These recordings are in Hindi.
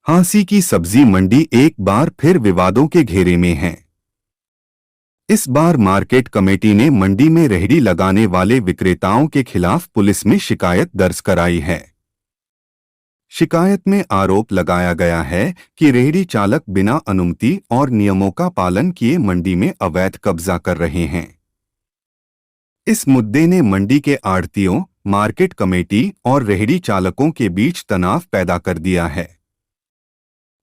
हांसी की सब्जी मंडी एक बार फिर विवादों के घेरे में है। इस बार मार्केट कमेटी ने मंडी में रेहड़ी लगाने वाले विक्रेताओं के खिलाफ पुलिस में शिकायत दर्ज कराई है। शिकायत में आरोप लगाया गया है कि रेहड़ी चालक बिना अनुमति और नियमों का पालन किए मंडी में अवैध कब्जा कर रहे हैं। इस मुद्दे ने मंडी के आढ़तियों, मार्केट कमेटी और रेहड़ी चालकों के बीच तनाव पैदा कर दिया है।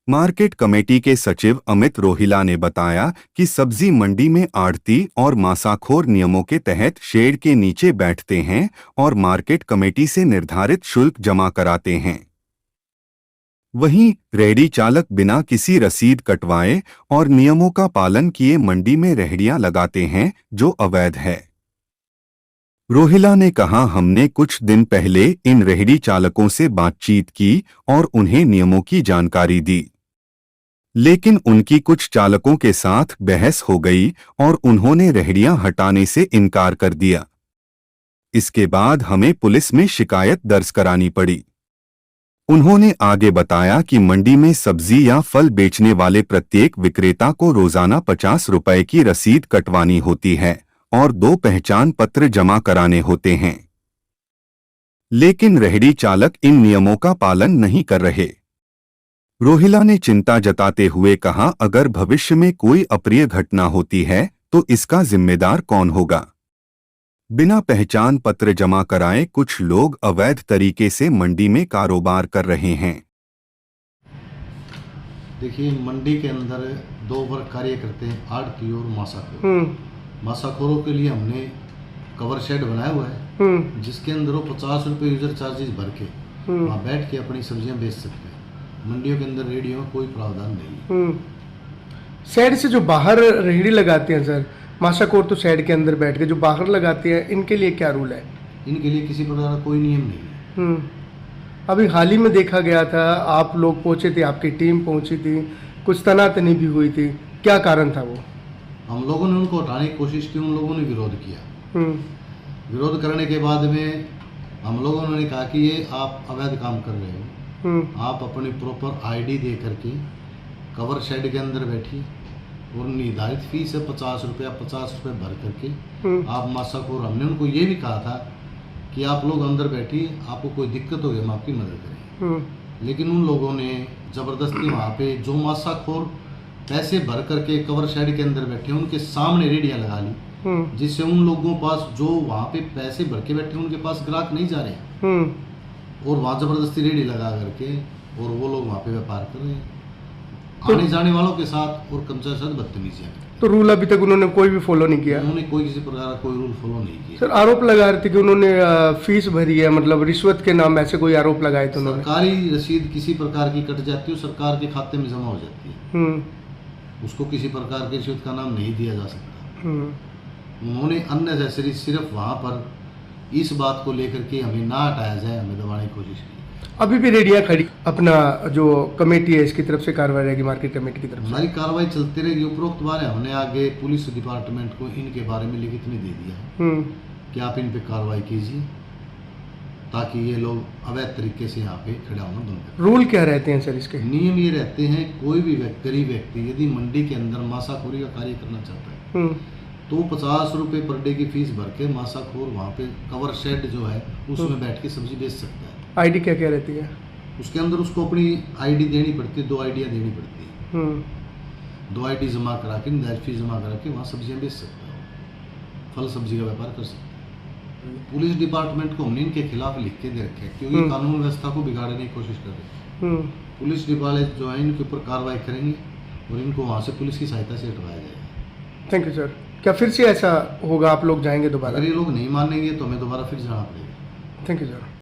मार्केट कमेटी के सचिव अमित रोहिला ने बताया कि सब्जी मंडी में आढ़ती और मांसाखोर नियमों के तहत शेड के नीचे बैठते हैं और मार्केट कमेटी से निर्धारित शुल्क जमा कराते हैं। वहीं रेहड़ी चालक बिना किसी रसीद कटवाए और नियमों का पालन किए मंडी में रेहड़ियां लगाते हैं, जो अवैध है। रोहिला ने कहा, हमने कुछ दिन पहले इन रेहड़ी चालकों से बातचीत की और उन्हें नियमों की जानकारी दी, लेकिन उनकी कुछ चालकों के साथ बहस हो गई और उन्होंने रेहड़ियां हटाने से इनकार कर दिया। इसके बाद हमें पुलिस में शिकायत दर्ज करानी पड़ी। उन्होंने आगे बताया कि मंडी में सब्जी या फल बेचने वाले प्रत्येक विक्रेता को रोजाना 50 रुपए की रसीद कटवानी होती है और 2 पहचान पत्र जमा कराने होते हैं, लेकिन रेहड़ी चालक इन नियमों का पालन नहीं कर रहे। रोहिला ने चिंता जताते हुए कहा, अगर भविष्य में कोई अप्रिय घटना होती है तो इसका जिम्मेदार कौन होगा। बिना पहचान पत्र जमा कराए कुछ लोग अवैध तरीके से मंडी में कारोबार कर रहे हैं। देखिए, मंडी के अंदर 2 वर्ग कार्य करते हैं, आढ़ती और मांसाखोर। मांसाखोरों के लिए हमने कवर शेड बनाया हुआ है, जिसके अंदर वो 50 रुपये यूजर चार्जेस भर के वहाँ बैठ के अपनी सब्जियां बेच सकते हैं। मंडियों के अंदर रेहड़ियों में कोई प्रावधान नहीं है। शेड से जो बाहर रेहड़ी लगाते हैं सर, मांसाखोर तो शेड के अंदर बैठ के जो बाहर लगाते हैं, इनके लिए क्या रूल है? इनके लिए किसी प्रकार का कोई नियम नहीं है। अभी हाल ही में देखा गया था, आप लोग पहुंचे थे, आपकी टीम पहुंची थी, कुछ तनातनी भी हुई थी, क्या कारण था वो? हम लोगों ने उनको हटाने की कोशिश की, उन लोगों ने विरोध किया। विरोध करने के बाद में हम लोगों ने कहा कि ये आप अवैध काम कर रहे हो, आप अपनी प्रॉपर आईडी दे करके कवर शेड के अंदर बैठिए और निर्धारित फीस है 50 रुपया, 50 रुपये भर करके आप मांसाखोर। हमने उनको ये भी कहा था कि आप लोग अंदर बैठिए, आपको कोई दिक्कत हो गई हम आपकी मदद करें, लेकिन उन लोगों ने ज़बरदस्ती वहाँ पे जो मांसाखोर पैसे भर करके कवर शेड के अंदर बैठे उनके सामने रेहड़ियाँ लगा ली, जिससे उन लोगों पास जो वहाँ पे पैसे भर के बैठे उनके पास ग्राहक नहीं जा रहे और वहाँ ज़बरदस्ती रेहड़ी लगा करके और वो लोग वहाँ पे व्यापार कर रहे हैं, आने जाने वालों के साथ और कर्मचारी साथ बदतमीजियाँ। तो रूल अभी तक उन्होंने कोई भी फॉलो नहीं किया? उन्होंने कोई किसी प्रकार का कोई रूल फॉलो नहीं किया। सर, आरोप लगा रहे थे कि उन्होंने फीस भरी है, मतलब रिश्वत के नाम ऐसे कोई आरोप लगाए थे उन्होंने? सरकारी रसीद किसी प्रकार की कट जाती है, सरकार के खाते में जमा हो जाती है, उसको किसी प्रकार की रिश्वत का नाम नहीं दिया जा सकता। उन्होंने अननेसेसरी सिर्फ वहाँ पर इस बात को लेकर के हमें ना हटाया जाए, हमें दबाने की कोशिश की। अभी भी रेहड़ियाँ खड़ी, अपना जो कमेटी है इसकी तरफ से कार्रवाई रहेगी, मार्केट कमेटी की तरफ से हमारी कार्रवाई चलती रहेगी। उपरोक्त बारे हमने आगे पुलिस डिपार्टमेंट को इनके बारे में लिखित में दे दिया है कि आप इन पे कार्रवाई कीजिए, ताकि ये लोग अवैध तरीके से यहाँ पे खड़ा होना बंद करें। रूल क्या रहते हैं सर इसके? नियम ये रहते हैं, कोई भी गरीब व्यक्ति यदि मंडी के अंदर मांसाखोरी का कार्य करना चाहता है तो 50 रुपये पर डे की फीस भर के मांसाखोर वहाँ पे कवर शेड जो है उसमें बैठ के सब्जी बेच सकता है। आईडी क्या क्या रहती है उसके अंदर? उसको अपनी आईडी देनी पड़ती है, 2 आईडियाँ देनी पड़ती है। 2 आईडी जमा करा के, निर्धारित फीस जमा करा के वहाँ सब्जियाँ बेच सकता है, फल सब्जी का व्यापार कर सकता है। पुलिस डिपार्टमेंट को हमने इनके खिलाफ लिख के दे रखे हैं, क्योंकि कानून व्यवस्था को बिगाड़ने की कोशिश कर रहे हैं। पुलिस डिपार्टमेंट जो है इनके ऊपर कार्रवाई करेंगे और इनको वहाँ से पुलिस की सहायता से हटवाया जाएगा। Thank you sir. क्या फिर से ऐसा होगा, आप लोग जाएंगे दोबारा? अगर ये लोग नहीं मानेंगे तो हमें दोबारा फिर जाना पड़ेगा। Thank you sir.